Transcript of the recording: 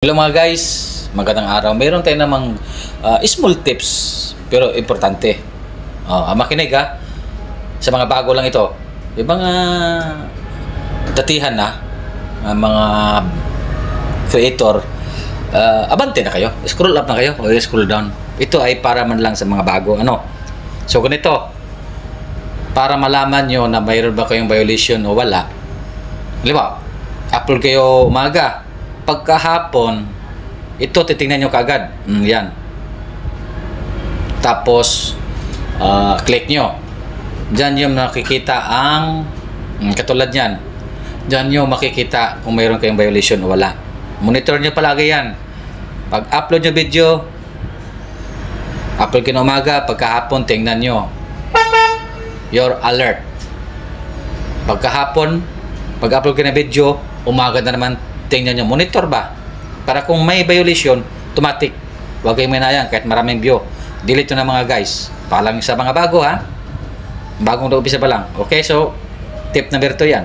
Hello mga guys, magandang araw. Mayroon tayo namang small tips pero importante. Makinig sa mga bago lang ito. Yung mga datihan na mga creator, abante na kayo. Scroll up na kayo o scroll down. Ito ay para man lang sa mga bago. So ganito, para malaman nyo na mayroon ba kayong violation o wala. Halimbawa, upload kayo umaga. Pagkahapon, ito titingnan nyo kaagad. Yan. Tapos, click nyo. Diyan yung nakikita ang, katulad yan. Diyan nyo makikita kung mayroon kayong violation o wala. Monitor nyo palagi yan. Pag-upload nyo video, upload kayo umaga, pagkahapon, tingnan nyo. Your alert. Pagkahapon, pag-upload kayo ng video, umaga na naman, tingnan nyo, monitor ba? Para kung may violation, automatic. Huwag kayong minayan kahit maraming view. Delete nyo na mga guys. Paalam sa mga bago Bagong na-umpisa pa lang. Okay, so tip number 2 yan.